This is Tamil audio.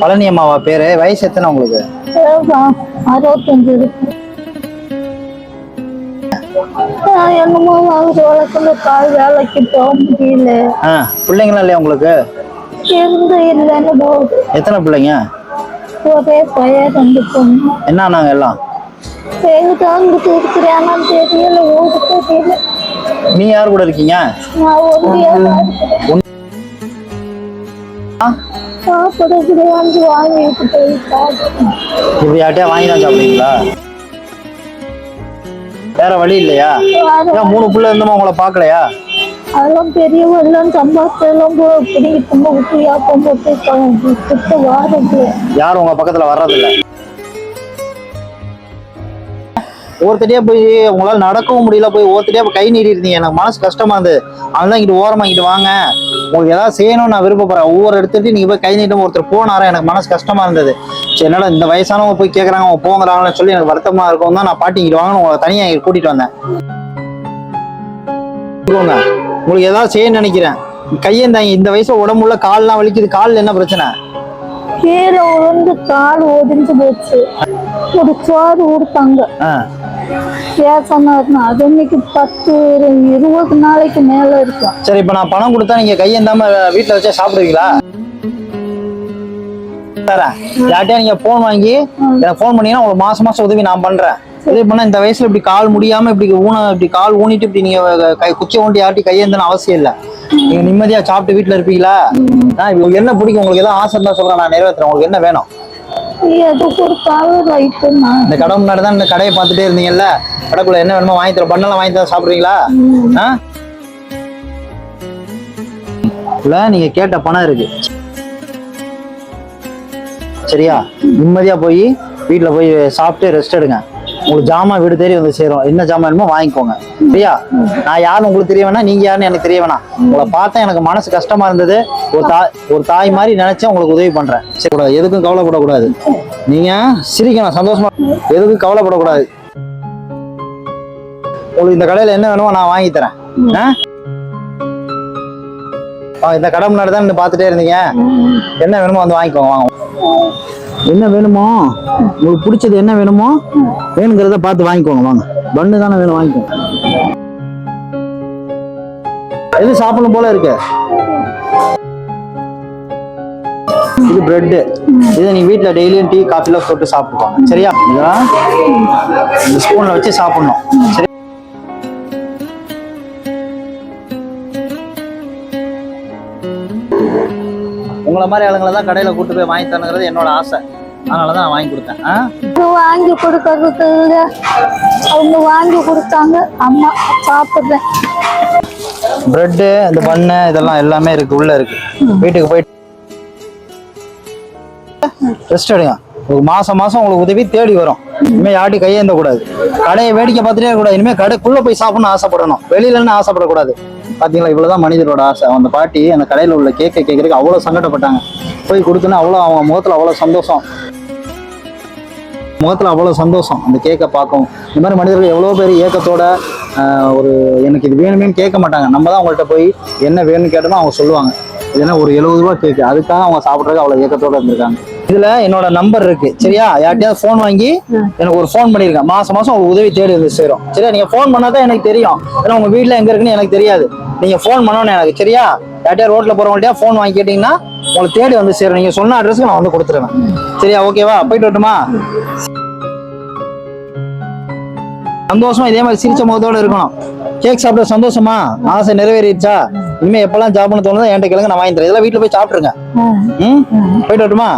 பழனி அம்மாவா பேரு? வயசு எத்தனை உங்களுக்கு? 65 இருக்கு. என்னமோ அவர் வளர்க்குற கால் வேலைக்கு போக முடியல. பிள்ளைங்களா இல்லையா உங்களுக்கு? இருந்து இல்லைன்னு போகுது. எத்தனை பிள்ளைங்க? ஒரே பையன் 2 பொண்ணு. என்ன நாங்க எல்லாம் அங்கிட்டு இருக்கிறானான்னு தெரியல, ஊருக்கு தெரியல. நீ யாரு கூட இருக்கீங்க? நான் ஒன்றியா சாப்பிட வந்து வாங்கிட்டு போய் சாப்பிட்டேன். இப்படி யார்ட்டையா வாங்கி தான் சாப்பிடுவீங்களா? வேற வழி இல்லையா? 3 பிள்ளை இருந்தோமா உங்களை பாக்கலையா? அதெல்லாம் பெரியவங்க எல்லாம் சம்பாதிச்செல்லாம் பிடிக்கிட்டு யாப்பம் போட்டு வாரது. யாரும் உங்க பக்கத்துல வர்றதில்லை. ஒருத்தடியா போய் உங்களால நடக்கவும் முடியல, போய் ஒருத்தடியா கை நீட்டி இருந்தீங்க. எனக்கு மனசு கஷ்டமா இருந்தது. அதெல்லாம் இங்கிட்டு ஓரமா இங்கிட்டு வாங்க, உங்களுக்கு ஏதாவது செய்யணும்னு நான் விருப்பப்படுறேன். ஒவ்வொரு இடத்துட்டு நீங்க போய் கை நீட்டும் ஒருத்தர் போனாரா, எனக்கு மனசு கஷ்டமா இருந்தது. சரி, என்னால இந்த வயசானவங்க போய் கேட்கறாங்க அவங்க போங்கிறாங்கன்னு சொல்லி எனக்கு வருத்தமா இருக்கும் தான் நான் பாட்டி இங்கிட்டு வாங்கன்னு உங்களை தனியா இங்க கூட்டிட்டு வந்தேன். உங்களுக்கு ஏதாவது செய்யணும்னு நினைக்கிறேன். கையேந்தாங்க, இந்த வயசுல உடம்புல கால்லாம் வலிக்குது. காலில் என்ன பிரச்சனை? கீழே விழுந்து கால் ஒடிஞ்சு போச்சு. ஒரு சோறு கொடுத்தாங்க, அது இன்னைக்கு 10-20 நாளைக்கு மேல இருக்கும். சரி, இப்ப நான் பணம் கொடுத்தா நீங்க கையேந்தாம வீட்டுல வச்சா சாப்பிடுவீங்களா? யார்ட்டையா நீங்க போன் வாங்கி எனக்கு போன் பண்ணீங்கன்னா உங்களுக்கு மாசம் மாசம் உதவி நான் பண்றேன். இதே பண்ணா இந்த வயசுல இப்படி கால் முடியாம இப்படி கால் ஊனிட்டு இப்படி நீங்க குச்சி ஊண்டி ஆட்டி கையேந்தன்னு அவசியம் இல்லை. நீங்க நிம்மதியா சாப்பிட்டு வீட்டுல இருப்பீங்களா? என்ன பிடிக்கும் உங்களுக்கு? ஏதாவது ஆசை தான் சொல்றேன், நான் நிறைவேற்றுறேன். உங்களுக்கு என்ன வேணும்? இந்த கடை முன்னாடி தான் இந்த கடையை பார்த்துட்டே இருந்தீங்கல்ல, கடைக்குள்ள என்ன வேணுமோ வாங்கி தர, பண்ணலாம் வாங்கி தர, சாப்பிடுறீங்களா? இல்ல, நீங்க கேட்ட பணம் இருக்கு சரியா? நிம்மதியா போய் வீட்டுல போய் சாப்பிட்டு ரெஸ்ட் எடுங்க. உங்களுக்கு ஜாமான் வீடு தேடி வந்து சேரும். என்ன ஜாமான் வேணுமோ வாங்கிக்கோங்க சரியா? நான் யாரும் உங்களுக்கு தெரிய வேணாம், நீங்க யாருன்னு எனக்கு தெரிய வேணாம். உங்களை பார்த்தா எனக்கு மனசு கஷ்டமா இருந்தது. ஒரு தாய் மாதிரி நினைச்சேன் உங்களுக்கு உதவி பண்றேன். சரி, எதுக்கும் கவலைப்படக்கூடாது. நீங்க சிரிக்கணும், சந்தோஷமா, எதுக்கும் கவலைப்படக்கூடாது. உங்களுக்கு இந்த கடையில என்ன வேணுமோ நான் வாங்கி தரேன். இந்த கடை முன்னாடி தான் பார்த்துட்டே இருந்தீங்க. என்ன வேணுமோ வந்து வாங்கிக்கோங்க. வாங்க, என்ன வேணுமோ உங்களுக்கு பிடிச்சது என்ன வேணுமோ வேணுங்கிறத பார்த்து வாங்கிக்கோங்க. வாங்க, பண்ணு தானே வேணும், வாங்கிக்கோங்க. எது சாப்பிடணும் போல இருக்கு? இது பிரெட். இதை நீ வீட்டுல டெய்லியும் டீ காஃபில போட்டு சாப்பிட்டுக்கோங்க சரியா? இந்த ஸ்பூன்ல வச்சு சாப்பிடணும் சரி? உங்களை மாதிரி ஆளுங்களை தான் கடையில கூட்டு போய் வாங்கி தரணுங்கிறது என்னோட ஆசை. அதனாலதான் நான் வாங்கி கொடுத்தேன். வாங்கி கொடுக்கறது அவங்க வாங்கி கொடுத்தாங்க, அம்மா சாப்பிடுறேன். பிரெட்டு, இந்த பண்ணு, இதெல்லாம் எல்லாமே இருக்கு, உள்ள இருக்கு. வீட்டுக்கு போயிட்டு ரெஸ்ட் எடுங்க. மாசம் மாசம் உங்களுக்கு உதவி தேடி வரும். இனிமே யார்ட்டி கையேந்த கூடாது. கடையை வேடிக்கை பார்த்துட்டே கூடாது. இனிமே கடைக்குள்ள போய் சாப்பிடணும் ஆசைப்படணும், வெளியிலன்னு ஆசைப்படக்கூடாது. பாத்தீங்களா, இவ்வளவுதான் மனிதரோட ஆசை. அந்த பாட்டி அந்த கடையில உள்ள கேட்கறதுக்கு அவ்வளவு சங்கடப்பட்டாங்க. போய் கொடுத்தோன்னா அவ்வளவு அவங்க முகத்துல அவ்வளவு சந்தோஷம், அந்த கேக்கை பார்க்கவும். இந்த மாதிரி மனிதர்கள் எவ்வளவு பேர் ஏக்கத்தோட ஒரு எனக்கு இது வேணுமேனு கேட்க மாட்டாங்க. நம்ம தான் அவங்கள்ட்ட போய் என்ன வேணும்னு கேட்டோம்னா அவங்க சொல்லுவாங்க. இதுனா ஒரு 70 ரூபா கேக்கு, அதுக்காக அவங்க சாப்பிட்றதுக்கு அவ்வளவு ஏக்கத்தோட இருந்திருக்காங்க. இதுல என்னோட நம்பர் இருக்கு சரியா? யார்ட்டையாவது போன் வாங்கி எனக்கு ஒரு போன் பண்ணிருக்கேன். மாசம் மாசம் உங்களுக்கு உதவி தேடி வந்து சேரும் சரியா? நீங்க போன் பண்ணாதான் எனக்கு தெரியும். ஏன்னா உங்க வீட்டுல எங்க இருக்குன்னு எனக்கு தெரியாது. நீங்க போன் பண்ணணும் எனக்கு சரியா? யார்ட்டையா ரோட்ல போறவங்கள்ட்டயா போன் வாங்கி கேட்டீங்கன்னா உங்களுக்கு தேடி வந்து சேரும். நீங்க சொன்ன அட்ரஸ்க்கு நான் வந்து கொடுத்துருவேன் சரியா? ஓகேவா? போயிட்டு வரட்டுமா? சந்தோஷமா இதே மாதிரி சிரிச்ச முகத்தோட இருக்கணும். கேக் சாப்பிட சந்தோஷமா? ஆசை நிறைவேறிடுச்சா? இனிமே எப்பெல்லாம் சாப்பிடணும் தோணுதோ என்கிட்ட கேளுங்க, நான் வாங்கி தரேன். இதெல்லாம் வீட்டுல போய் சாப்பிட்டுருங்க. போயிட்டு வரட்டுமா?